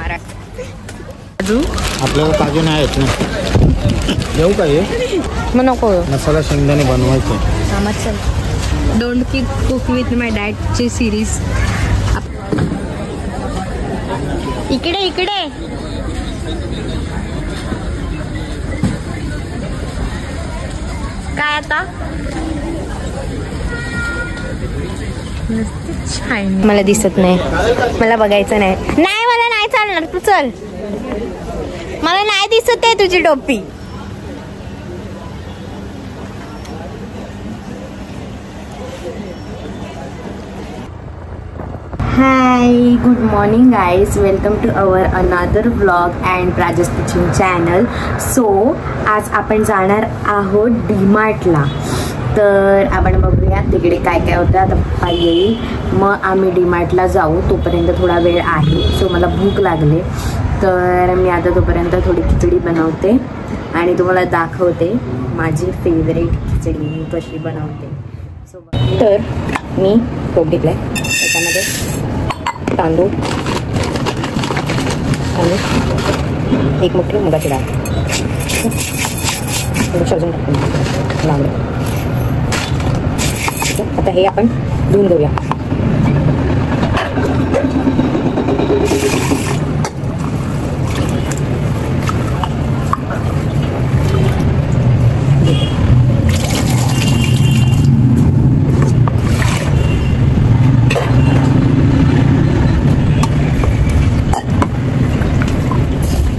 काजू आपल्याला काजू नाही आहेत ना. येऊ का हे? मग नको. मसाला शेंगदाणे बनवायचे. डोंट कुक विथ माय डॅडची सिरीज. इकडे इकडे काय आता? मला दिसत नाही, मला बघायचं नाही. नाही मला नाही चालणार, तू चल. मला नाही दिसत आहे तुझी टोपी. Hi, good morning guys. Welcome to our another vlog and Praja's kitchen channel. So आज आपण जाणार आहोत डीमार्टला. तर आपण बघूया तिकडे काय काय होतं. आता पप्पा येईल मग आम्ही डीमार्टला जाऊ. तोपर्यंत थोडा वेळ आहे. सो मला भूक लागले तर मी आता तोपर्यंत थोडी खिचडी बनवते आणि तुम्हाला दाखवते माझी फेवरेट खिचडी मी कशी बनवते. सो तर मी टोप घेतलं आहे, त्याच्यामध्ये तांदूळ आणि एक मोठी मुगाची डाळ थोडं अजून टाकून लावलं. आता हे आपण धुवून घेऊया.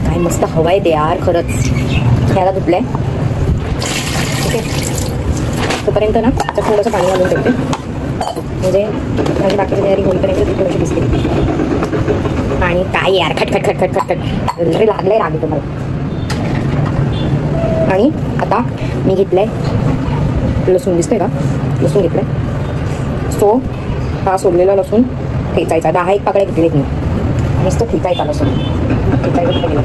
काय मस्त हवा आहे ते यार, खरंच. ह्याला धुतलंय. ओके, तोपर्यंत ना त्यात थोडंसं पाणी घालून ठेवते, म्हणजे माझी बाकीची तयारी होईपर्यंत ती थोडीशी दिसते. आणि काय यार, खट खट खट खट खट खट जरी लागलंय राग तुम्हाला. आणि आता मी घेतलंय लसूण, दिसतंय का? लसूण घेतलंय. सो हा सोडलेला लसूण ठेचायचा. 10 पाकळ्या घेतलेत मी. मस्त ठेचायचा लसूण. ठेचायचं कुठे गेला?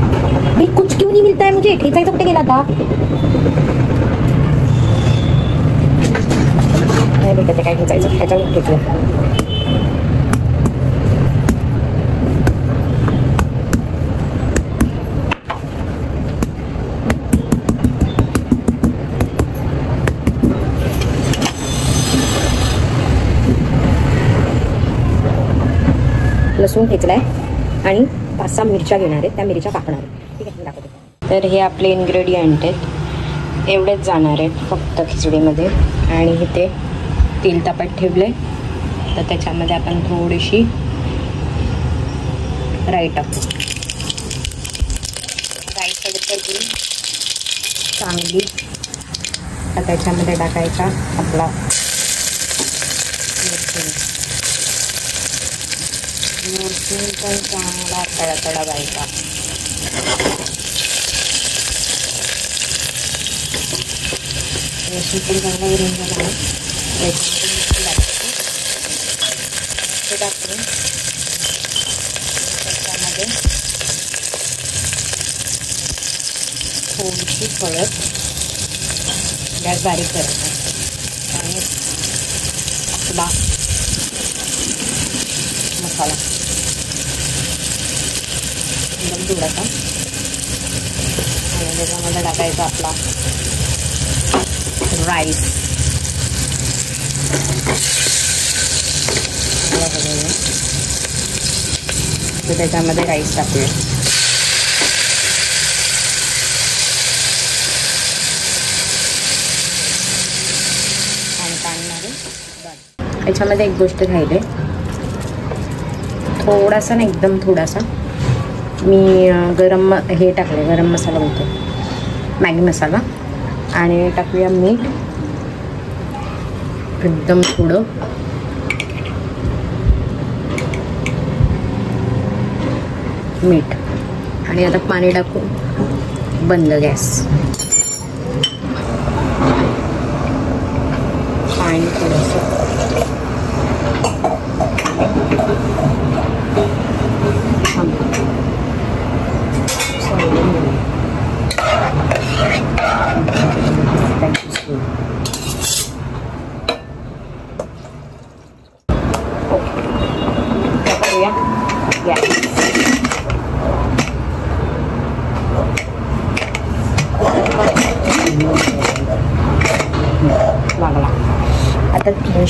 मी कुछ क्यों नहीं मिलता है मुझे? ठेचायचं कुठे गेला आता? नाही भेटत काय ठेचायचं. ह्याच्यावर ठेचलं. लसूण ठेचलाय आणि 5-6 मिरच्या घेणार आहेत. त्या मिरच्या कापणार आहेत. ठीक आहे, दाखवते. तर हे आपले इन्ग्रेडियंट आहेत. एवढेच जाणार आहेत फक्त खिचडीमध्ये. आणि इथे तेल तापत ठेवले तर त्याच्यामध्ये आपण थोडीशी राई टाकू. राई तडतडली चांगली तर त्याच्यामध्ये टाकायचा आपला मिरची पण चांगला तडतडायचा. मिरची पण चांगला वरून झाला. ते टाकून त्याच्यामध्ये थोडीशी हळद, गॅस बारीक करायचा आणि आपला मसाला एकदम थोडासा. आणि त्याच्यामध्ये टाकायचा आपला राईस. तर त्याच्यामध्ये राईस टाकूया. आणि पाणी. याच्यामध्ये एक गोष्ट राहिली, थोडासा ना, एकदम थोडासा मी हे टाकले, गरम मसाला बोलतो, मॅगी मसाला. आणि टाकूया मीठ, एकदम थोडं. मीठ. आणि आता पाणी टाकू. बंद गॅस. पाणी थोडंसं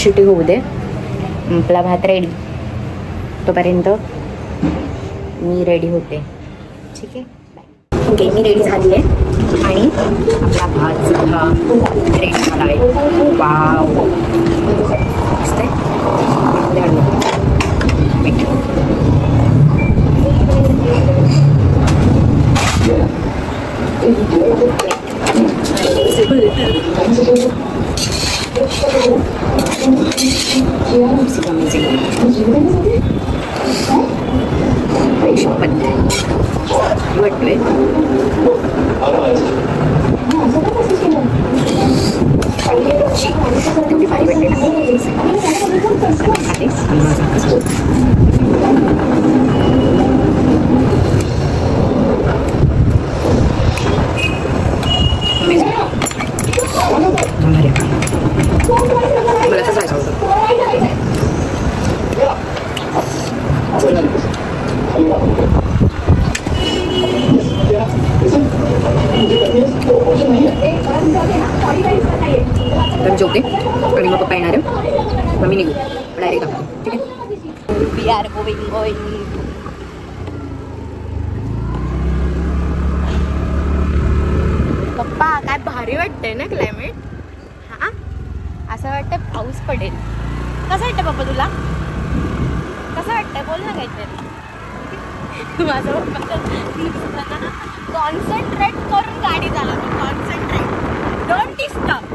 शिटी होऊ दे. आपला भात रेडी. तोपर्यंत मी रेडी होते. ठीक आहे. ओके, मी रेडी झाली आहे आणि आपला भात सुद्धा रेडी झाला आहे. वाव, मस्त आहे. तर जेवते आणि मग पप्पा येणार आहे. मग मी निघू डायरेक्ट दाखवतो. ठीक आहे. We are going. पप्पा काय भारी वाटतंय ना क्लायमेट. हा, असं वाटतं पाऊस पडेल. कसं वाटतं पप्पा तुला? कसं वाटतंय? बोल ना काहीतरी. माझं पप्पा कॉन्सन्ट्रेट करून गाडी चालवतो. Concentrate, don't disturb.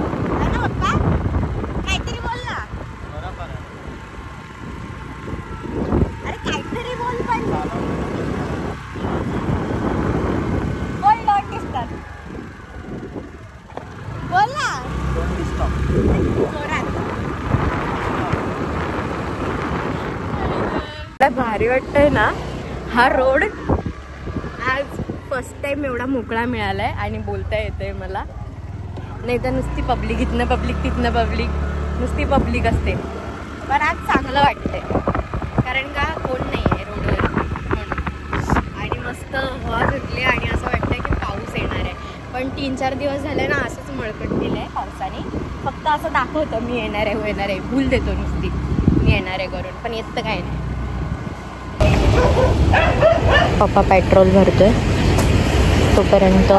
है ना पप्पा? काहीतरी बोल ना. अरे काहीतरी बोल पण. बोल, डोंट डिस्टर्ब. बोल ना. भारी वाटतंय ना हा रोड. आज फर्स्ट टाइम एवढा मोकळा मिळालाय आणि बोलता येतंय मला. नाही तर नुसती पब्लिक, इथनं पब्लिक तिथनं पब्लिक, नुसती पब्लिक असते. पण आज चांगलं वाटतंय कारण का कोण नाही आहे रोडवर म्हणून. आणि मस्त हवा सुटली आणि असं वाटतंय की पाऊस येणार आहे. पण 3-4 दिवस झाले ना असंच मळकट दिलं आहे पावसाने. फक्त असं दाखवतं मी येणार आहे, भूल देतो नुसती मी येणार आहे करून, पण येतं काय नाही. पप्पा पेट्रोल भरतोय. तोपर्यंत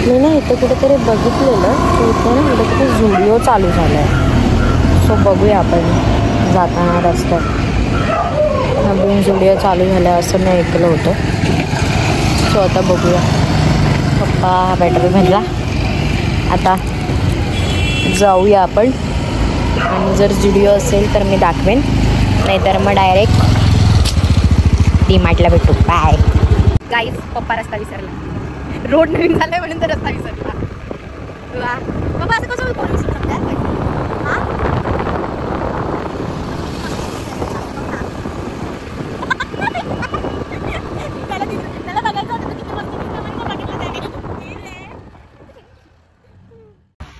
मी ना इथं कुठेतरी बघितलेलं की इथे ना कुठेतरी झुडिओ चालू झालं आहे. सो बघूया आपण जाताना रस्त्यात. नवीन झुडिओ चालू झालं आहे असं मी ऐकलं होतं. सो आता बघूया. पप्पा पेट्रोल भरला. आता जाऊया आपण. आणि जर झुडिओ असेल तर मी दाखवेन, नाहीतर मग डायरेक्ट डीमार्टला भेटू. Bye guys. पप्पा रस्ता विसरला. रोड नवीन झालाय म्हणून तर रस्ता विसरला. वा पप्पा, असं कसं कोण विसरू शकतात? हां, त्याला बघायचं होतं किती मस्त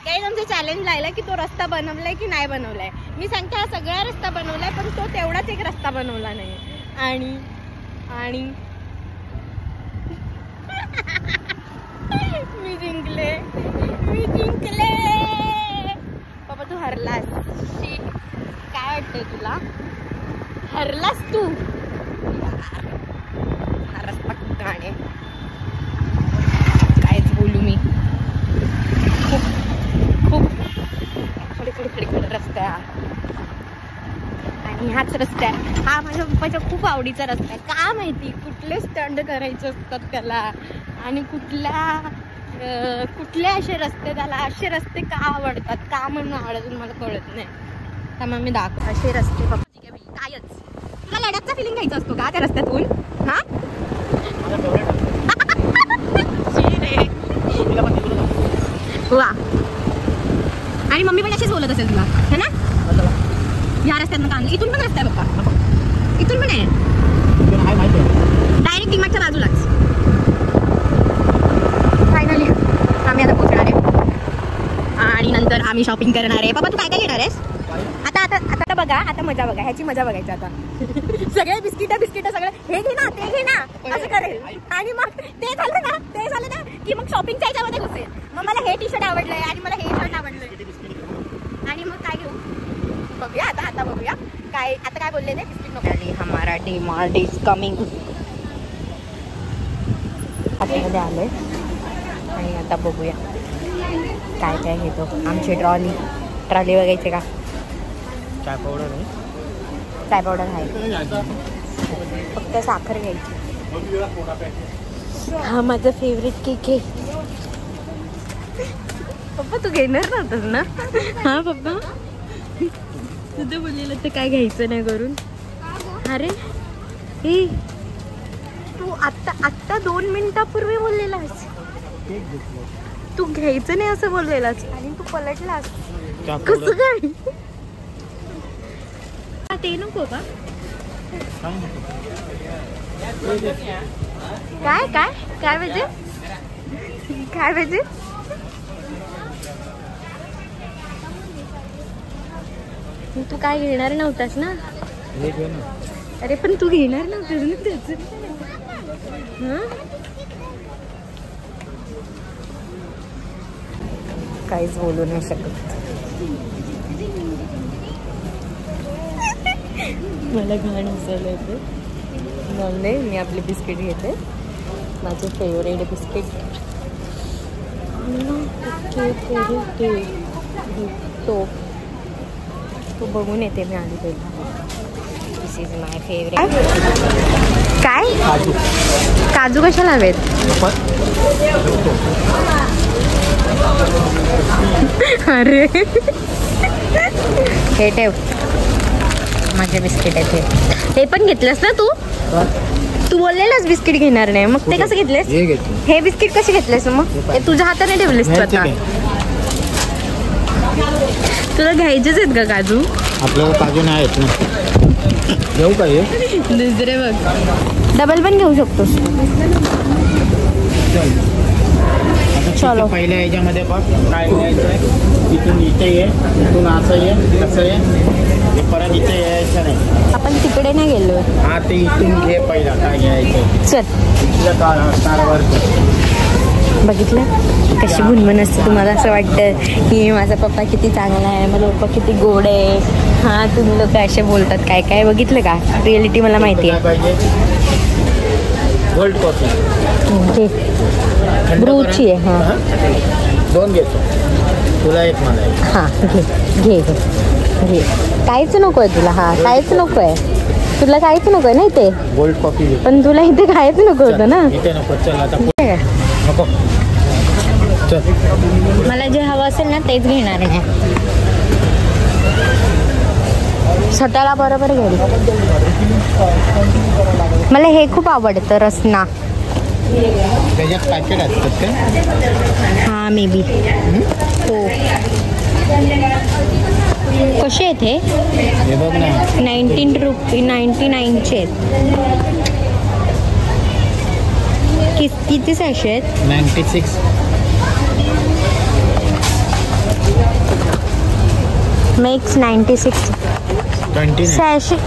गाईज. आमचं चॅलेंज लायला की तो रस्ता बनवलाय की नाही बनवलाय. मी सांगते हा सगळा रस्ता बनवलाय पण तो तेवढाच एक रस्ता बनवला नाही. आणि मी जिंकले. बाबा तू हरलास. काय वाटतंय तुला? हरलास तू. हा रस्ता कुठं आहे कायच बोलू मी. खूप खडे रस्ता. आणि हाच रस्ता आहे हा माझ्या पप्पाच्या खूप आवडीचा रस्ता आहे. का माहिती कुठले स्टंट करायचे असतात त्याला आणि कुठले असे रस्ते त्याला. असे रस्ते का आवडतात, का म्हणून आवडतात मला कळत नाही. त्यामुळे मी दाखव असे रस्ते पप्पा कायच. तुला लडाखचा फिलिंग घ्यायचा असतो का त्या रस्त्यातून? हा वा. आणि मम्मी पण अशीच बोलत असेल तुला है ना. या रस्त्यातनं का आणलं? इथून पण रस्ता आहे पप्पा. इथून पण आहे डायरेक्ट डीमार्टच्या बाजूलाच. फायनली आम्ही आता पोहोचणार आहे आणि नंतर आम्ही शॉपिंग करणार आहे. पप्पा तू काय काय घेणार आहेस? आता बघा, आता मजा बघा, ह्याची मजा बघायची आता. सगळे बिस्किट सगळे हे घे ना ते घे ना असं करेल. आणि मग ते झालं ना की मग शॉपिंगच्या ह्याच्यामध्ये घुसेल. मग मला हे टी शर्ट आवडलंय आणि मला हे शर्ट आवडलंय आणि मग काय घेऊ काय आता काय बोलले ते बिस्किट नको. हमारा डीमार्ट इज कमिंग. आतमध्ये आलोय आणि आता बघूया काय काय घेतो. आमची ट्रॉली बघायची का? चाय पावडर आहे. चाय पावडर आहे, फक्त साखर घ्यायची. हा माझा फेवरेट केक आहे. पप्पा तू घेणार नव्हतंस ना? हा पप्पा तुझं बोललेलं तर काय घ्यायचं नाही करून. अरे हे तू आत्ता 2 मिनिटापूर्वी बोललेलास तू घ्यायचं नाही असं बोललेलास आणि तू पलटलास कसं काय? ते नको का? काय काय काय पाहिजे? काय पाहिजे? तू काय घेणार नव्हतास ना? अरे पण तू घेणार नव्हतास ना त्याच. काहीच बोलू नाही शकत. मला घाण हसायला येते. नाही मी आपले बिस्किट घेते. माझे फेवरेट बिस्किट तो बघून येते मी आधी पहिला. दिस इज माय फेवरेट. काय काजू कशाला हवेत? अरे हे ठेव, माझे बिस्किट आहेत. हे पण घेतलंस ना तू? तू बोललेलास बिस्किट घेणार नाही, मग ते कसं घेतलेस? हे बिस्किट कसे घेतलेस मग? ते तुझ्या हाताने ठेवलेस स्वतः? तुला घ्यायचेच आहेत का काजू? आपल्याला काजू नाही आहेत ना. घेऊ का हे? दुसरे बघ, डबल पण घेऊ शकतोस. चलो पहिल्या ह्याच्यामध्ये बघ काय घ्यायचं आहे. इथून इथे ये, इथून असं ये, कसं ये, हे परत इथे यायचं नाही. आपण तिकडे नाही गेलोय. हा ते इथून घे पहिला काय घ्यायचं. चल कारवर बघितलं कशी भुनभुन असते. तुम्हाला असं वाटतं की माझा पप्पा किती चांगला आहे, माझा पप्पा किती गोड आहे. हा तुम्ही लोक असे बोलतात काय काय. बघितलं का? रिअलिटी मला माहिती आहे. गोल्ड कॉफी ब्रूची आहे. हां 2 घेतो, तुला 1 मला 1. हां घे घे घे घे. काहीच नको आहे तुला? हां काहीच नको आहे तुला? काहीच नको आहे ना इथे? गोल्ड कॉफी घे. पण तुला इथे काहीच नको होतं ना? इथे नको. चल आता नको. चल मला जे हवं असेल ना तेच घेणार आहे. स्वतःला बरोबर घेईल. मला हे खूप आवडतं रसना. त्याच्यात पॅकेट असतात का? हां मे बी हो. कसे आहेत हे बघ ना, 99चे आहेत. किती सॅशे आहेत? 96. मेक्स 96. 20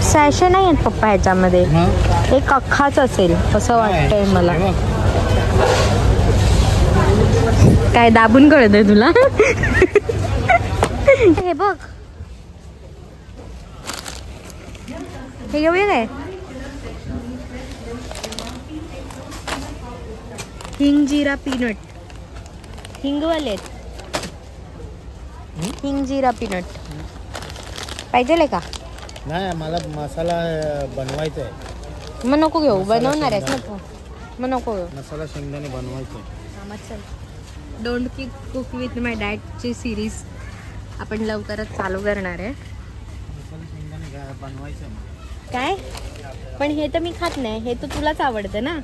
सॅशे नाही आहेत पप्पा ह्याच्यामध्ये. एक अख्खाच असेल असं वाटतंय मला. काय दाबून कळतंय तुला? हे बघ हे घेऊया काय? हिंग जिरा पीनट. हिंगवाले आहेत. हिंग जिरा पीनट पाहिजे का? नाही मला मसाला बनवायचा आहे. मग नको घेऊ. बनवणार आहेस ना तू? मग नको घेऊ. मसाला शेंगदाणे बनवायचे आहे. मग चल डोंट कुक विथ माय डॅडची सिरीज आपण लवकरच चालू करणार आहे. मसाला शेंगदाणे बनवायचं आहे. काय पण हे तर मी खात नाही. हे तर तुलाच आवडतं ना?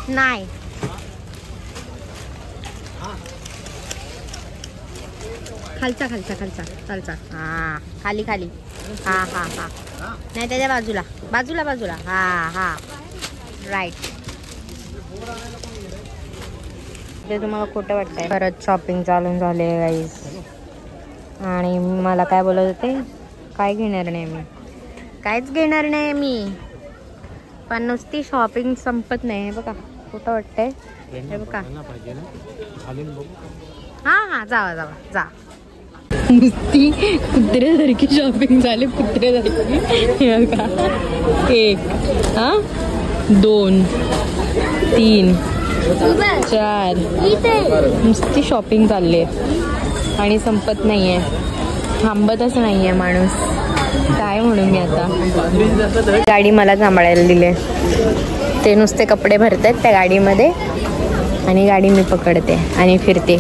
नाही खालचा खालचा खालचा खालचा. हा खाली खाली. हा हा हा नाही त्याच्या बाजूला बाजूला बाजूला. हा हा राईट. ते तुम्हाला खोटं वाटतंय? परत शॉपिंग चालून झाले गाईस. आणि मला काय बोलत होते? काय घेणार नाही मी? काहीच घेणार नाही मी. पण नुसती शॉपिंग संपत नाही बघा. कुठं वाटतंय हे बघा. हा जावा जा. नुसती कुत्र्यासारखी शॉपिंग झाली, कुत्र्यासारखी. 1 2 3 4 नुसती शॉपिंग चालली आहे आणि संपत नाहीये, थांबतच नाहीये माणूस. काय म्हणू मी आता. गाडी मला सांभाळायला दिले, ते नुसते कपडे भरतात त्या गाडीमध्ये आणि गाडी मी पकडते आणि फिरते.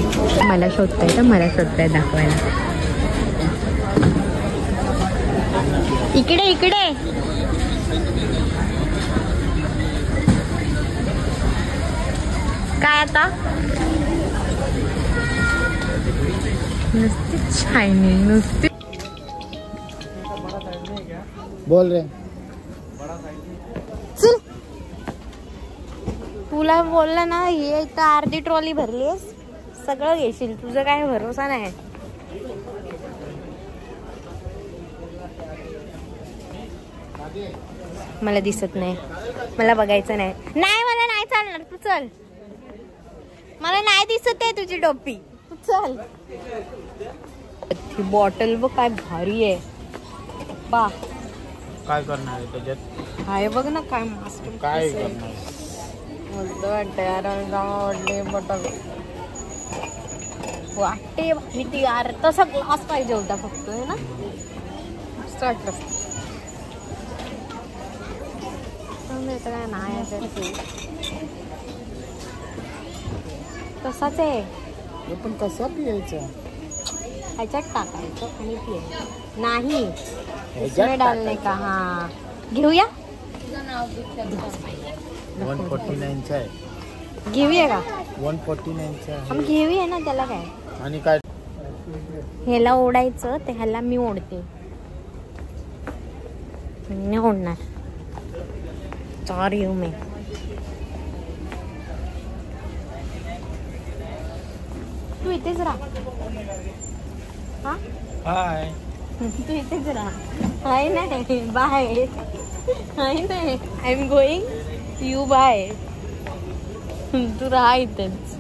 मला शोधताय दाखवायला. इकडे काय आता नुसती शायनिंग नुसती. बोल रे. चल तुला बोललं ना, हे तर अर्धी ट्रॉली भरलीस, सगळं घेशील. तुझं काय भरोसा नाही. मला दिसत नाही, मला बघायचं नाही. मला नाही चालणार, तू चल. मला नाही दिसत आहे तुझी टोपी, तू चल. बॉटल बघ काय भारी आहे बा. काय करणार आहे त्याच्यात? हाय बघ ना काय मस्त. काय करणार? मस्त वाटतं यार, आवडले बॉटल. वाटते भारी यार. तसा ग्लास पाहिजे होता फक्त, है ना. मस्त वाटलं. काय नाही तसाच आहे, पण कसा पियायचा? ह्याच्यात टाकायचं आणि पियायचं नाही. इसमें डालने का. हा घेऊया. 149चा आहे. घेऊया का? 149चा आहे. आम्ही घेऊया ना, त्याला काय. आणि काय ह्याला ओढायचं, ते ह्याला मी ओढते. नाही ओढणार. 4 येऊ मी. तू इथेच राहा. हा हाय. तू इथेच राहा. हाय नाही बाय. हाय नाही, I am going, you bye. तू राहा इथेच.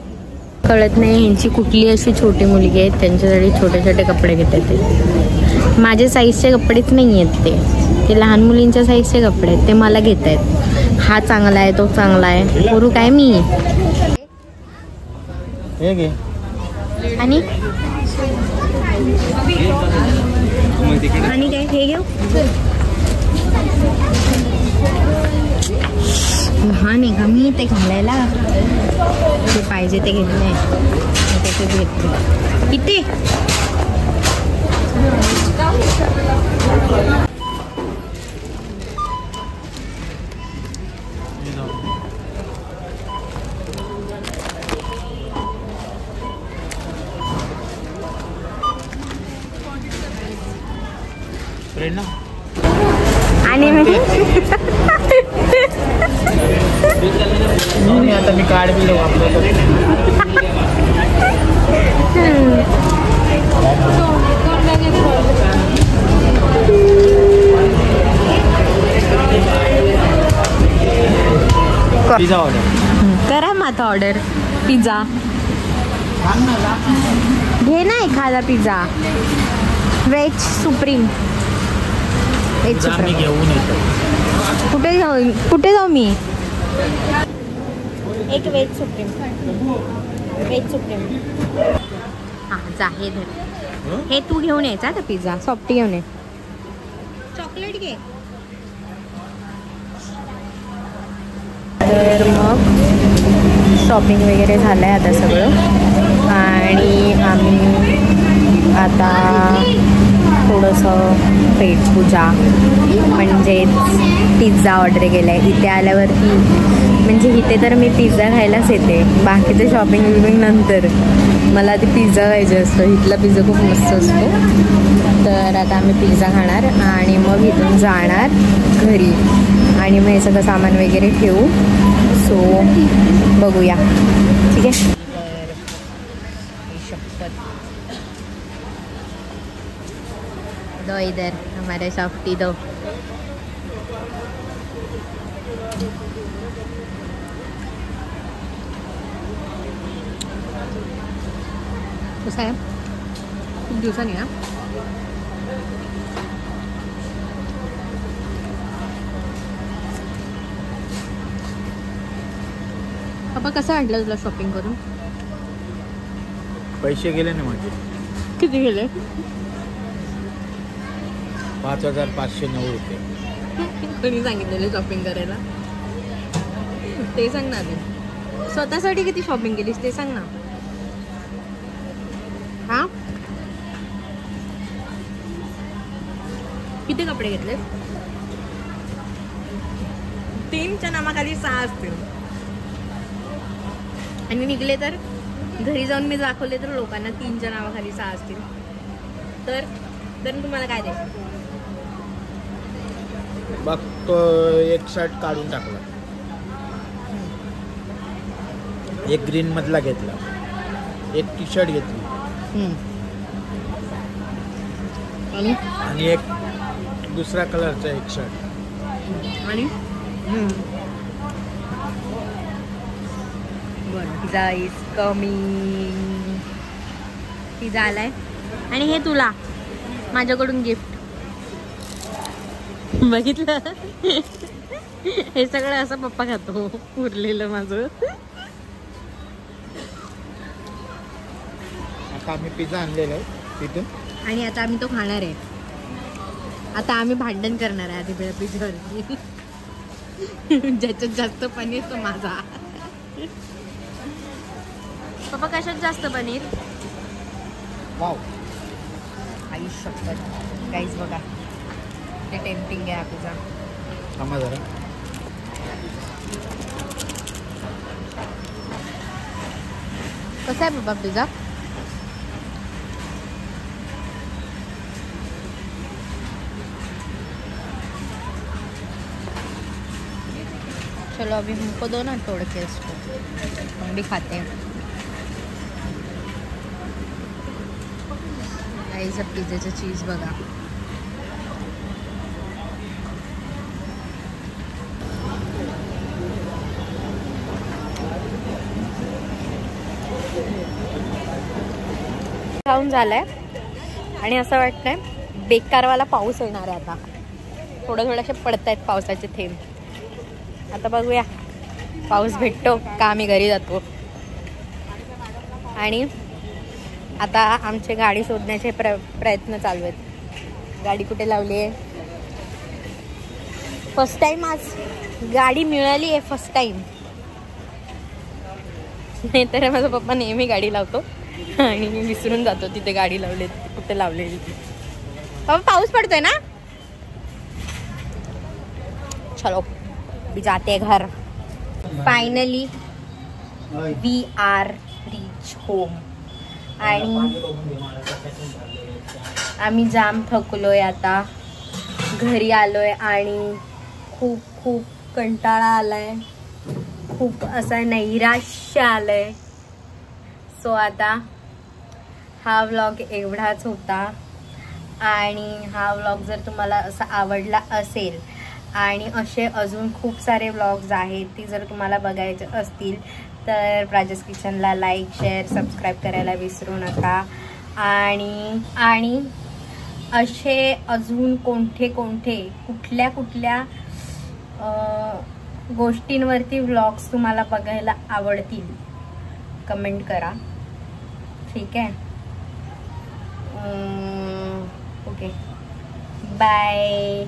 कळत नाही ह्यांची कुठली अशी छोटी मुलगी आहे, त्यांच्यासाठी छोटे छोटे कपडे घेतात. ते माझ्या साईजचे कपडेच नाही आहेत, ते लहान मुलींच्या साईजचे कपडे आहेत, ते मला घेत आहेत. हा चांगला आहे, तो चांगला आहे, करू काय मी. हे घे. आणि काय हे घेऊ. लहान आहे का मी ते घालायला. जे पाहिजे ते घेतलंय, त्याच्याच घेतले. इथे आणि आता मी कार्ड बिल वापरतो. पिझ्झा ऑर्डर करा मग आता ऑर्डर. पिझ्झा घे ना एखादा. Pizza veg supreme. Veg supreme घेऊन येतो. कुठे जाऊ मी. एक व्हेज सुप्रीम. Veg supreme. हां जा. हे धर. हे तू घेऊन यायचा का पिझ्झा. सॉफ्टी घेऊन ये. चॉकलेट घे. तर मग शॉपिंग वगैरे झालं आहे आता सगळं, आणि आम्ही आता थोडंसं पेटपूजा म्हणजेच पिझ्झा ऑर्डर केला आहे. इथे आल्यावरती म्हणजे इथे तर मी पिझ्झा खायलाच येते, बाकीचं शॉपिंग विपिंग नंतर. मला ते पिझ्झा खायचं असतं. इथला पिझ्झा खूप मस्त असतो. तर आता आम्ही पिझ्झा खाणार आणि मग इथून जाणार घरी, आणि मग हे सगळं सामान वगैरे ठेवू. सो बघूया. ठीक आहे. दो इधर हमारे सॉफ्टी दो. कसं आहे खूप दिवसांनी ना पप्पा कसं वाटलं तुला शॉपिंग करून? पैसे गेले ना माझे. किती गेले? 5,509 रुपये. कोणी सांगितलेलं शॉपिंग करायला? ते सांग ना आधी. स्वतःसाठी किती शॉपिंग केलीस ते सांग ना. हा किती कपडे घेतले? 3च्या नामाखाली 6 असतील. आणि निघले तर घरी जाऊन मी दाखवले तर लोकांना 3च्या नावाखाली 6 असतील. तर तुम्हाला काय द्यायचं? बघ तो एक शर्ट काढून टाकला, एक ग्रीन मधला घेतला, एक टी शर्ट घेतली आणि एक दुसरा कलरचा एक शर्ट आणि पिझ्झा इज कमिंग. पिझ्झा आलाय आणि हे तुला माझ्याकडून गिफ्ट. बघितलं हे सगळं असं पप्पा खातो उरलेलं माझं. आता आम्ही पिझ्झा आणलेला आहे तिथून आणि आता आम्ही तो खाणार आहे. आता आम्ही भांडण करणार आहे आधी पिझ्झावरती. ज्याच्यात जास्त पनीर तो माझा. पप्पा कशात जास्त पनीर? वाव आई शपथ गाईज बघा ते टेम्पटिंग आहे हा पिझ्झा. थांबा जरा. कसा आहे बाबा पिझ्झा? चलो अभी हमको दो ना तोड़ के इसको, हम भी खाते हैं. गाइस अब पिझ्झाची चीज बघा. खाऊन झालाय आणि असं वाटतंय बेकारवाला पाऊस येणार आहे आता. थोडेसे पडत आहेत पावसाचे थेंब. आता बघूया पाऊस भेटतो का आम्ही घरी जातो. आणि आता आमचे गाडी शोधण्याचे प्रयत्न चालू आहेत. गाडी कुठे लावली आहे? फर्स्ट टाइम आज गाडी मिळाली आहे. First time. नाही तर माझा पप्पा नेहमी गाडी लावतो आणि मी विसरून जातो तिथे गाडी लावली कुठे लावलेली. पप्पा पाऊस पडतोय ना. चलो भी जाते घर. Finally we are reach home. आणि आम्ही जाम थकलोय आता. घरी आलोय आणि खूप खूप कंटाळा आलाय. खूप असा नैराश्य आलंय. सो आता हा व्लॉग एवढाच होता. आणि हा व्लॉग जर तुम्हाला असा आवडला असेल आणि असे अजून खूप सारे व्लॉग्स आहेत ती जर तुम्हाला बघायचे असतील तर प्राजस किचनला लाईक शेअर सबस्क्राईब करायला विसरू नका. आणि असे अजून कोणते कुठल्या गोष्टींवरती व्लॉग्स तुम्हाला बघायला आवडतील कमेंट करा. ठीक आहे. Okay bye.